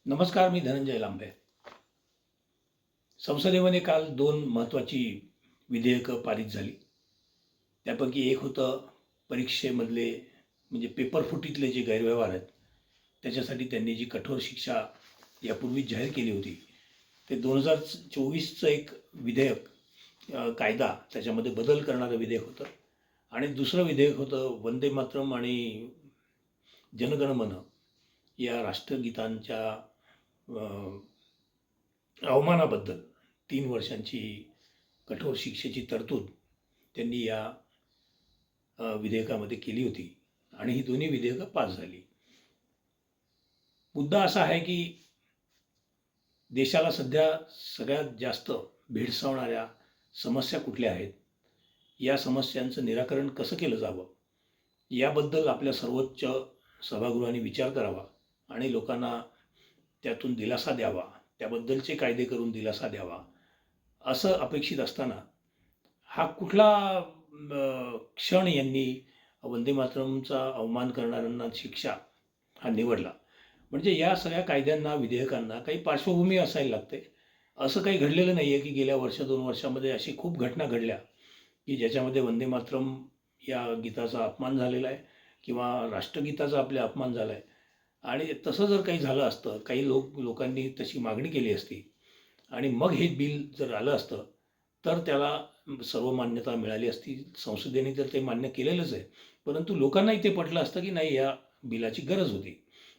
नमस्कार, मी धनंजय लांबे. संसदेमध्ये काल दोन महत्त्वाची विधेयकं पारित झाली. त्यापैकी एक होतं परीक्षेमधले म्हणजे पेपरफुटीतले जे गैरव्यवहार आहेत, त्याच्यासाठी त्यांनी जी कठोर शिक्षा यापूर्वीच जाहीर केली होती, ते 2024चं एक विधेयक कायदा त्याच्यामध्ये बदल करणारं विधेयक होतं. आणि दुसरं विधेयक होतं वंदे मातरम आणि जनगण मन या राष्ट्रगीतांच्या अवमानाबद्दल 3 वर्षांची कठोर शिक्षेची तरतूद त्यांनी या विधेयकामध्ये केली होती आणि ही दोन्ही विधेयकं पास झाली. मुद्दा असा आहे की देशाला सध्या सगळ्यात जास्त भेडसावणाऱ्या समस्या कुठल्या आहेत, या समस्यांचं निराकरण कसं केलं जावं याबद्दल आपल्या सर्वोच्च सभागृहाने विचार करावा आणि लोकांना त्यातून दिलासा द्यावा, त्याबद्दलचे कायदे करून दिलासा द्यावा असं अपेक्षित असताना हा कुठला क्षण यांनी वंदे मातरमचा अवमान करणाऱ्यांना शिक्षा हा निवडला. म्हणजे या सगळ्या कायद्यांना, विधेयकांना काही पार्श्वभूमी असायला लागते. असं काही घडलेलं नाही आहे की गेल्या वर्ष 2 वर्षामध्ये अशी खूप घटना घडल्या की ज्याच्यामध्ये वंदे मातरम या गीताचा अपमान झालेला आहे किंवा राष्ट्रगीताचा आपल्या अपमान झाला आहे. आणि तसं जर काही झालं असतं, काही लोकांनी तशी मागणी केली असती आणि मग हे बिल जर आलं असतं, तर त्याला सर्व मान्यता मिळाली असती. संसदेने तर ते मान्य केलेलंच आहे. परंतु लोकांनाही ते पटलं असतं की नाही, या बिलाची गरज होती.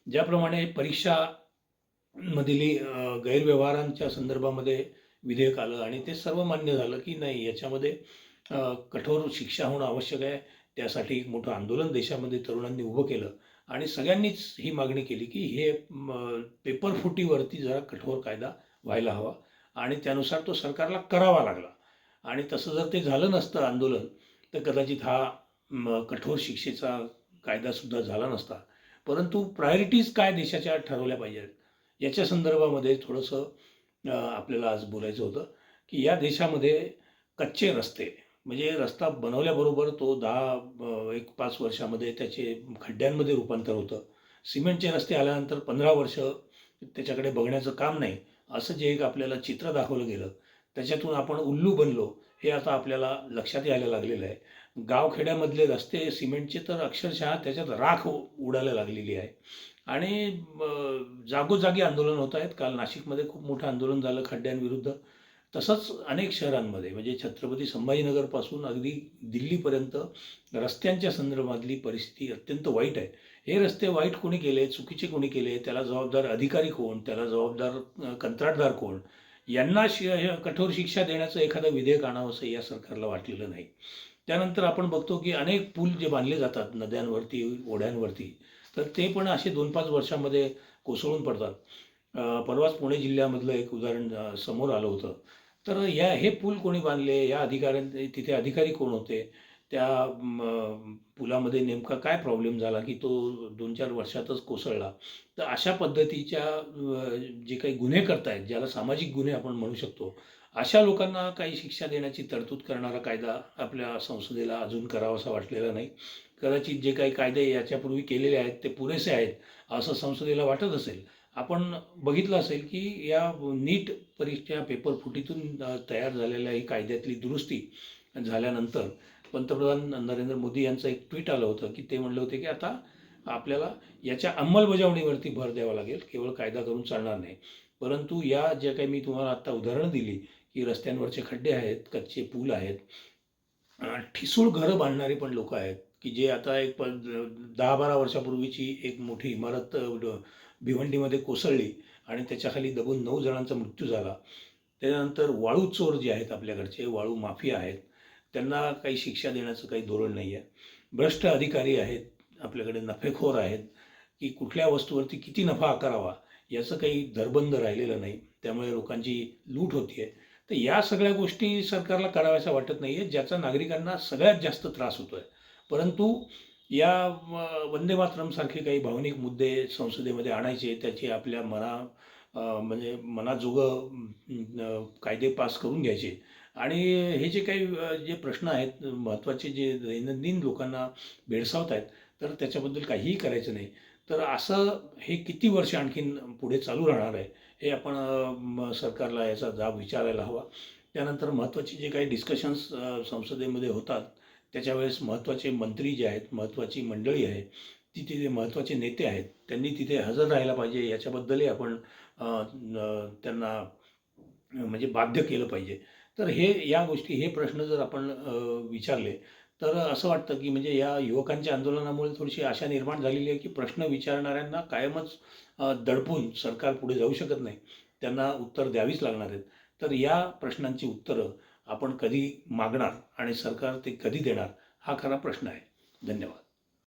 ज्याप्रमाणे परीक्षामधील गैरव्यवहारांच्या संदर्भामध्ये विधेयक आलं आणि ते सर्वमान्य झालं की नाही, याच्यामध्ये कठोर शिक्षा होणं आवश्यक आहे. त्यासाठी एक मोठं आंदोलन देशामध्ये तरुणांनी उभं केलं आणि सगळ्यांनीच ही मागणी केली की हे पेपरफुटीवरती जरा कठोर कायदा व्हायला हवा आणि त्यानुसार तो सरकारला करावा लागला. आणि तसं जर ते झालं नसतं आंदोलन, तर कदाचित हा कठोर शिक्षेचा कायदासुद्धा झाला नसता. परंतु प्रायोरिटीज काय देशाच्या ठरवल्या पाहिजेत याच्या संदर्भामध्ये थोडंसं आपल्याला आज बोलायचं होतं की या देशामध्ये कच्चे रस्ते, म्हणजे रस्ता बनवल्याबरोबर तो 5 वर्षामध्ये त्याचे खड्ड्यांमध्ये रूपांतर होतं. सिमेंटचे रस्ते आल्यानंतर 15 वर्ष त्याच्याकडे बघण्याचं काम नाही, असं जे एक आपल्याला चित्र दाखवलं गेलं, त्याच्यातून आपण उल्लू बनलो हे आता आपल्याला लक्षात यायला लागलेलं आहे. गावखेड्यामधले रस्ते सिमेंटचे तर अक्षरशः त्याच्यात राख उडायला लागलेली आहे. आणि जागोजागी आंदोलन होत आहेत. काल नाशिकमध्ये खूप मोठं आंदोलन झालं खड्ड्यांविरुद्ध. तसंच अनेक शहरांमध्ये, म्हणजे छत्रपती संभाजीनगरपासून अगदी दिल्लीपर्यंत रस्त्यांच्या संदर्भातली परिस्थिती अत्यंत वाईट आहे. हे रस्ते वाईट कोणी केले, चुकीचे कोणी केले, त्याला जबाबदार अधिकारी कोण, त्याला जबाबदार कंत्राटदार कोण, यांना कठोर शिक्षा देण्याचं एखादं विधेयक आणावं असं या सरकारला वाटलेलं नाही. त्यानंतर आपण बघतो की अनेक पूल जे बांधले जातात नद्यांवरती, ओढ्यांवरती, तर ते पण असे 2-5 वर्षामध्ये कोसळून पडतात. परवाच पुणे जिल्ह्यामधलं एक उदाहरण समोर आलं होतं. तर हे पूल कोणी बांधले, या तिथे अधिकारी कोण होते, त्या पुलामध्ये नेमका काय प्रॉब्लेम झाला की तो 2-4 वर्षातच कोसळला. तर अशा पद्धतीच्या जे काही गुन्हे करतायत, ज्याला सामाजिक गुन्हे आपण म्हणू शकतो, अशा लोकांना काही शिक्षा देण्याची तरतूद करणारा कायदा आपल्या संसदेला अजून करावासा वाटलेला नाही. कदाचित जे काही कायदे याच्यापूर्वी केलेले आहेत ते पुरेसे आहेत असं संसदेला वाटत असेल. आपण बघितलं असेल की या नीट परीक्षा पेपरफुटीतून तयार झालेल्या ही कायद्यातली दुरुस्ती झाल्यानंतर पंतप्रधान नरेंद्र मोदी यांचं एक ट्विट आलं होतं की ते म्हणले होते की आता आपल्याला याच्या अंमलबजावणीवरती भर द्यावा लागेल, केवळ कायदा करून चालणार नाही. परंतु या ज्या काही मी तुम्हाला आत्ता उदाहरणं दिली की रस्त्यांवरचे खड्डे आहेत, कच्चे पूल आहेत, ठिसूळ घरं बांधणारे पण लोक आहेत की जे आता एक 10-12 वर्षापूर्वीची एक मोठी इमारत भिवंडीमध्ये कोसळली आणि त्याच्याखाली दबून 9 जणांचा मृत्यू झाला. त्याच्यानंतर वाळू चोर जे आहेत आपल्याकडचे, वाळू माफिया आहेत, त्यांना काही शिक्षा देण्याचं काही धोरण नाही आहे. भ्रष्ट अधिकारी आहेत आपल्याकडे, नफेखोर आहेत की कुठल्या वस्तूवरती किती नफा आकारावा याचं काही धरबंद राहिलेलं नाही. त्यामुळे लोकांची लूट होती आहे. तर या सगळ्या गोष्टी सरकारला कराव्याशा वाटत नाही आहे, ज्याचा नागरिकांना सगळ्यात जास्त त्रास होतो आहे. परंतु या वंदे मातरमसारखे काही भावनिक मुद्दे संसदेमध्ये आणायचे, त्याची आपल्या म्हणजे मनाजोगं कायदे पास करून घ्यायचे आणि हे जे काही जे प्रश्न आहेत महत्त्वाचे, जे दैनंदिन लोकांना भेडसावत आहेत, तर त्याच्याबद्दल काहीही करायचं नाही. तर असं हे किती वर्ष आणखीन पुढे चालू राहणार आहे हे आपण सरकारला याचा जाब विचारायला हवा. त्यानंतर महत्त्वाचे जे काही डिस्कशन्स संसदेमध्ये होतात त्याच्यावेळेस महत्त्वाचे मंत्री जे आहेत, महत्त्वाची मंडळी आहे, ती तिथे महत्त्वाचे नेते आहेत, त्यांनी तिथे हजर राहायला पाहिजे याच्याबद्दलही आपण त्यांना म्हणजे बाध्य केलं पाहिजे. तर या गोष्टी हे प्रश्न जर आपण विचारले तर असं वाटतं की म्हणजे या युवकांच्या आंदोलनामुळे थोडीशी आशा निर्माण झालेली आहे की प्रश्न विचारणाऱ्यांना कायमच दडपून सरकार पुढे जाऊ शकत नाही. त्यांना उत्तर द्यावीच लागणार आहेत. तर या प्रश्नांची उत्तरं आपण कधी मागणार आणि सरकार ते कधी देणार हा खरा प्रश्न आहे. धन्यवाद.